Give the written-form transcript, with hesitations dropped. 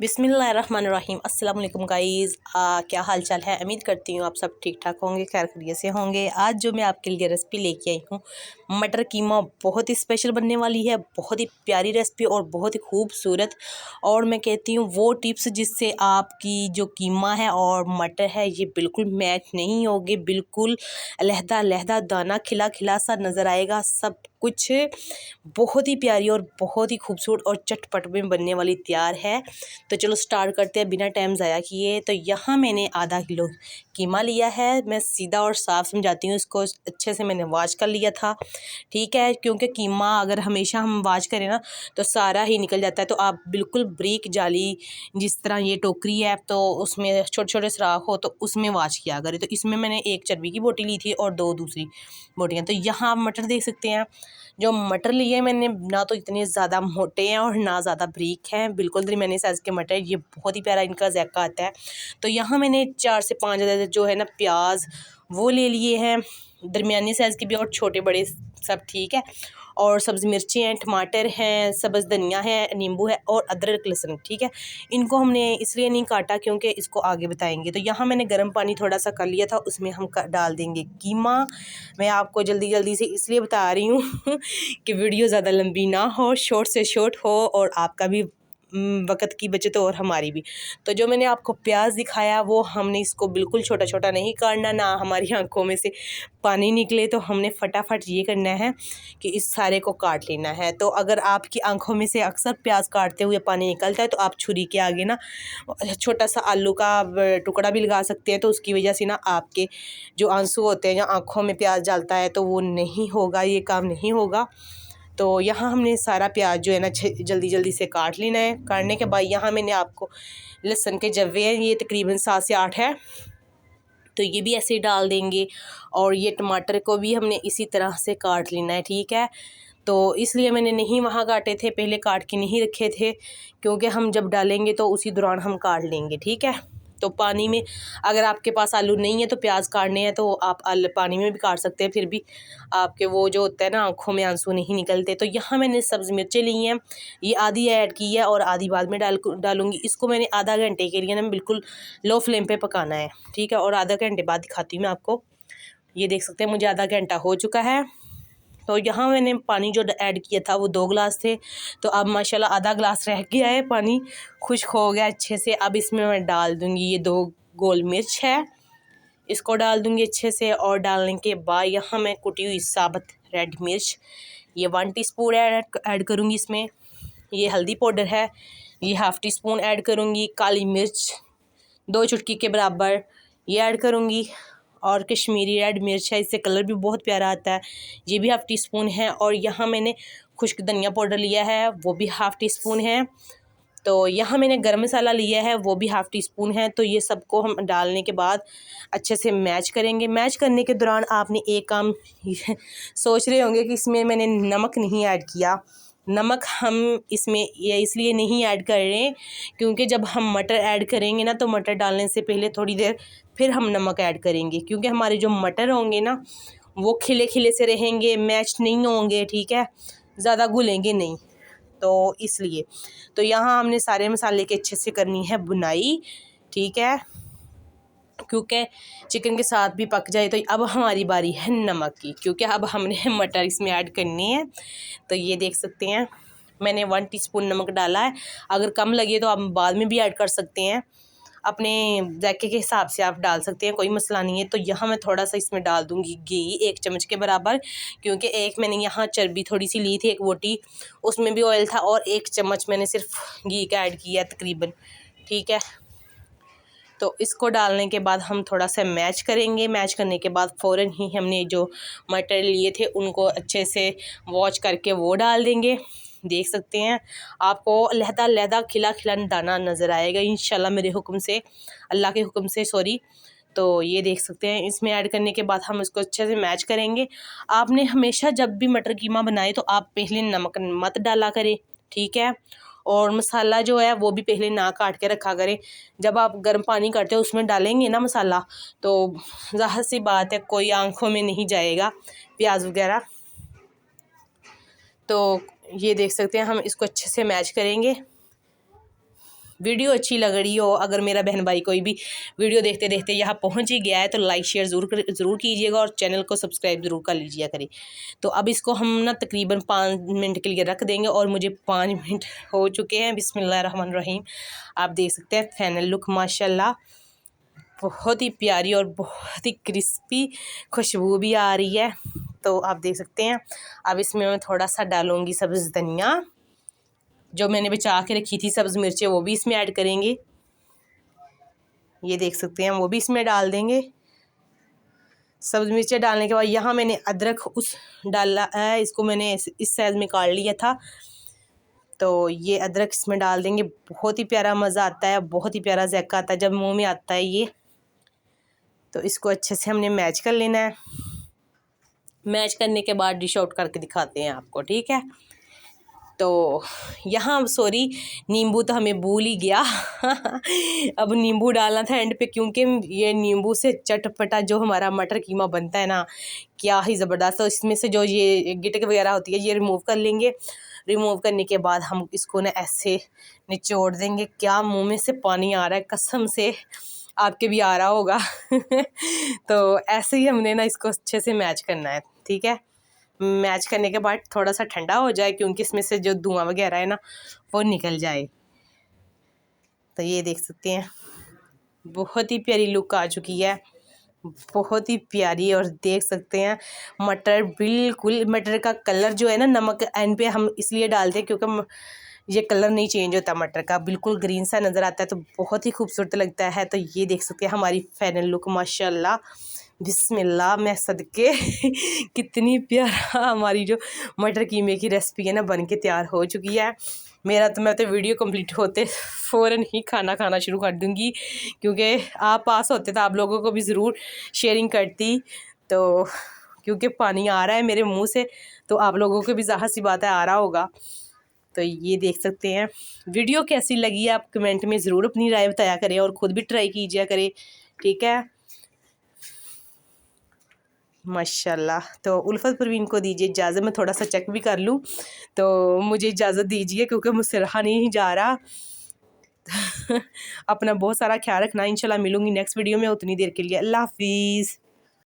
बिस्मिल्लाहिर्रहमानिर्रहीम। अस्सलाम वालेकुम गाइज़। क्या हाल चाल है? उम्मीद करती हूँ आप सब ठीक ठाक होंगे, खैर खैरियत से होंगे। आज जो मैं आपके लिए रेसिपी लेके आई हूँ, मटर कीमा, बहुत ही स्पेशल बनने वाली है। बहुत ही प्यारी रेसिपी और बहुत ही खूबसूरत। और मैं कहती हूँ वो टिप्स जिससे आपकी जो कीमा है और मटर है ये बिल्कुल मैच नहीं होगी, बिल्कुल अलहदा अलहदा दाना खिला खिला सा नज़र आएगा। सब कुछ बहुत ही प्यारी और बहुत ही खूबसूरत और चटपट में बनने वाली तैयार है। तो चलो स्टार्ट करते हैं बिना टाइम ज़ाया किए। तो यहाँ मैंने आधा किलो कीमा लिया है। मैं सीधा और साफ़ समझाती हूँ, इसको अच्छे से मैंने वॉश कर लिया था, ठीक है। क्योंकि कीमा अगर हमेशा हम वॉश करें ना तो सारा ही निकल जाता है। तो आप बिल्कुल ब्रीक जाली, जिस तरह ये टोकरी है तो उसमें छोटे छोटे सुराख हो तो उसमें वॉश किया करें। तो इसमें मैंने एक चर्बी की बोटी ली थी और 2 दूसरी बोटियाँ। तो यहाँ आप मटर देख सकते हैं, जो मटर लिए मैंने ना तो इतने ज़्यादा मोटे हैं और ना ज़्यादा ब्रीक हैं, बिल्कुल दरमियाने साइज़ के मटर। ये बहुत ही प्यारा इनका ज़ायका आता है। तो यहाँ मैंने 4 से 5 जो है ना प्याज वो ले लिए हैं, दरमियाने साइज़ के भी और छोटे बड़े सब, ठीक है। और सब्ज़ मिर्ची हैं, टमाटर हैं, सब्ज़ धनिया है, नींबू है और अदरक लहसुन, ठीक है। इनको हमने इसलिए नहीं काटा क्योंकि इसको आगे बताएंगे। तो यहाँ मैंने गर्म पानी थोड़ा सा कर लिया था, उसमें हम डाल देंगे कीमा। मैं आपको जल्दी जल्दी से इसलिए बता रही हूँ कि वीडियो ज़्यादा लंबी ना हो, शॉर्ट से शॉर्ट हो और आपका भी वक़्त की बचत और हमारी भी। तो जो मैंने आपको प्याज दिखाया वो हमने इसको बिल्कुल छोटा छोटा नहीं काटना, ना हमारी आंखों में से पानी निकले। तो हमने फटाफट ये करना है कि इस सारे को काट लेना है। तो अगर आपकी आंखों में से अक्सर प्याज काटते हुए पानी निकलता है तो आप छुरी के आगे ना छोटा सा आलू का टुकड़ा भी लगा सकते हैं। तो उसकी वजह से ना आपके जो आंसू होते हैं या आँखों में प्याज डालता है तो वो नहीं होगा, ये काम नहीं होगा। तो यहाँ हमने सारा प्याज जो है ना जल्दी जल्दी से काट लेना है। काटने के बाद यहाँ मैंने आपको लहसुन के जव्वे हैं, ये तकरीबन 7 से 8 है, तो ये भी ऐसे ही डाल देंगे। और ये टमाटर को भी हमने इसी तरह से काट लेना है, ठीक है। तो इसलिए मैंने नहीं वहाँ काटे थे, पहले काट के नहीं रखे थे, क्योंकि हम जब डालेंगे तो उसी दौरान हम काट लेंगे, ठीक है। तो पानी में अगर आपके पास आलू नहीं है तो प्याज काटने हैं तो आप पानी में भी काट सकते हैं, फिर भी आपके वो जो होता है ना आँखों में आंसू नहीं निकलते। तो यहाँ मैंने सब्ज़ मिर्चें ली हैं, ये आधी ऐड की है और आधी बाद में डालूँगी। इसको मैंने आधा घंटे के लिए ना बिल्कुल लो फ्लेम पे पकाना है, ठीक है। और आधा घंटे बाद दिखाती हूँ मैं आपको। ये देख सकते हैं मुझे आधा घंटा हो चुका है। तो यहाँ मैंने पानी जो ऐड किया था वो 2 गिलास थे, तो अब माशाल्लाह आधा गिलास रह गया है, पानी खुश्क हो गया अच्छे से। अब इसमें मैं डाल दूँगी ये 2 गोल मिर्च है, इसको डाल दूँगी अच्छे से। और डालने के बाद यहाँ मैं कुटी हुई साबुत रेड मिर्च, ये 1 टीस्पून ऐड करूँगी इसमें। ये हल्दी पाउडर है, ये हाफ़ टी स्पून ऐड करूँगी। काली मिर्च 2 चुटकी के बराबर ये ऐड करूँगी। और कश्मीरी रेड मिर्च है, इससे कलर भी बहुत प्यारा आता है, ये भी हाफ़ टी स्पून है। और यहाँ मैंने खुश्क धनिया पाउडर लिया है, वो भी हाफ़ टी स्पून है। तो यहाँ मैंने गरम मसाला लिया है, वो भी हाफ़ टी स्पून है। तो ये सबको हम डालने के बाद अच्छे से मैच करेंगे। मैच करने के दौरान आपने एक काम सोच रहे होंगे कि इसमें मैंने नमक नहीं ऐड किया। नमक हम इसमें ये इसलिए नहीं ऐड कर रहे हैं क्योंकि जब हम मटर ऐड करेंगे ना तो मटर डालने से पहले थोड़ी देर फिर हम नमक ऐड करेंगे, क्योंकि हमारे जो मटर होंगे ना वो खिले खिले से रहेंगे, मैच नहीं होंगे, ठीक है, ज़्यादा घुलेंगे नहीं, तो इसलिए। तो यहाँ हमने सारे मसाले के अच्छे से करनी है बुनाई, ठीक है, क्योंकि चिकन के साथ भी पक जाए। तो अब हमारी बारी है नमक की, क्योंकि अब हमने मटर इसमें ऐड करनी है। तो ये देख सकते हैं मैंने 1 टीस्पून नमक डाला है। अगर कम लगे तो आप बाद में भी ऐड कर सकते हैं, अपने जायके के हिसाब से आप डाल सकते हैं, कोई मसला नहीं है। तो यहाँ मैं थोड़ा सा इसमें डाल दूँगी घी 1 चम्मच के बराबर, क्योंकि एक मैंने यहाँ चर्बी थोड़ी सी ली थी, एक बोटी, उसमें भी ऑयल था, और 1 चम्मच मैंने सिर्फ घी का ऐड किया तकरीबन, ठीक है। तो इसको डालने के बाद हम थोड़ा सा मैच करेंगे। मैच करने के बाद फ़ौरन ही हमने जो मटर लिए थे उनको अच्छे से वॉश करके वो डाल देंगे। देख सकते हैं आपको लहदा लहदा खिला खिला दाना नज़र आएगा इंशाल्लाह, मेरे हुक्म से, अल्लाह के हुक्म से, सॉरी। तो ये देख सकते हैं इसमें ऐड करने के बाद हम इसको अच्छे से मैच करेंगे। आपने हमेशा जब भी मटर कीमा बनाए तो आप पहले नमक मत डाला करें, ठीक है। और मसाला जो है वो भी पहले ना काट के रखा करें। जब आप गर्म पानी करते हो उसमें डालेंगे ना मसाला तो ज़ाहिर सी बात है कोई आंखों में नहीं जाएगा प्याज वगैरह। तो ये देख सकते हैं हम इसको अच्छे से मैच करेंगे। वीडियो अच्छी लग रही हो, अगर मेरा बहन भाई कोई भी वीडियो देखते देखते यहाँ पहुँच ही गया है तो लाइक शेयर ज़रूर कीजिएगा और चैनल को सब्सक्राइब ज़रूर कर लीजिए करें। तो अब इसको हम ना तकरीबन 5 मिनट के लिए रख देंगे और मुझे 5 मिनट हो चुके हैं। बिस्मिल्लाहिर्रहमानिर्रहीम। आप देख सकते हैं फाइनल लुक माशाल्लाह बहुत ही प्यारी और बहुत ही क्रिस्पी खुशबू भी आ रही है। तो आप देख सकते हैं। अब इसमें मैं थोड़ा सा डालूँगी सब्ज़ धनिया, जो मैंने बचा के रखी थी सब्ज़ मिर्चें वो भी इसमें ऐड करेंगे। ये देख सकते हैं वो भी इसमें डाल देंगे। सब्ज़ मिर्चें डालने के बाद यहाँ मैंने अदरक उस डाला है, इसको मैंने इस साइज़ में काट लिया था। तो ये अदरक इसमें डाल देंगे। बहुत ही प्यारा मज़ा आता है, बहुत ही प्यारा ज़ायका आता है जब मुँह में आता है ये। तो इसको अच्छे से हमने मैच कर लेना है। मैच करने के बाद डिश आउट करके दिखाते हैं आपको, ठीक है। तो यहाँ सॉरी नींबू तो हमें भूल ही गया अब नींबू डालना था एंड पे, क्योंकि ये नींबू से चटपटा जो हमारा मटर कीमा बनता है ना, क्या ही ज़बरदस्त। तो इसमें से जो ये गिटक वगैरह होती है ये रिमूव कर लेंगे। रिमूव करने के बाद हम इसको ना ऐसे निचोड़ देंगे। क्या मुँह में से पानी आ रहा है, कसम से आपके भी आ रहा होगा तो ऐसे ही हमने ना इसको अच्छे से मैच करना है, ठीक है। मैच करने के बाद थोड़ा सा ठंडा हो जाए, क्योंकि इसमें से जो धुआं वगैरह है ना वो निकल जाए। तो ये देख सकते हैं बहुत ही प्यारी लुक आ चुकी है, बहुत ही प्यारी। और देख सकते हैं मटर बिल्कुल, मटर का कलर जो है ना, नमक एंड पे हम इसलिए डालते हैं क्योंकि ये कलर नहीं चेंज होता मटर का, बिल्कुल ग्रीन सा नज़र आता है तो बहुत ही खूबसूरत लगता है। तो ये देख सकते हैं हमारी फाइनल लुक माशाल्लाह बिस्मिल्लाह मैं सदके कितनी प्यारा हमारी जो मटर कीमे की रेसिपी है ना बन के तैयार हो चुकी है। मैं तो वीडियो कंप्लीट होते फ़ौरन ही खाना खाना शुरू कर दूँगी, क्योंकि आप पास होते तो आप लोगों को भी ज़रूर शेयरिंग करती। तो क्योंकि पानी आ रहा है मेरे मुंह से, तो आप लोगों को भी ज़ाहिर सी बात है आ रहा होगा। तो ये देख सकते हैं। वीडियो कैसी लगी आप कमेंट में ज़रूर अपनी राय बताया करें और ख़ुद भी ट्राई कीजिए करें, ठीक है। माशाल्लाह। तो उल्फत परवीन को दीजिए इजाज़त, मैं थोड़ा सा चेक भी कर लूँ, तो मुझे इजाज़त दीजिए क्योंकि मुझसे रहा नहीं जा रहा अपना बहुत सारा ख्याल रखना। इंशाल्लाह मिलूँगी नेक्स्ट वीडियो में, उतनी देर के लिए अल्लाह हाफिज़।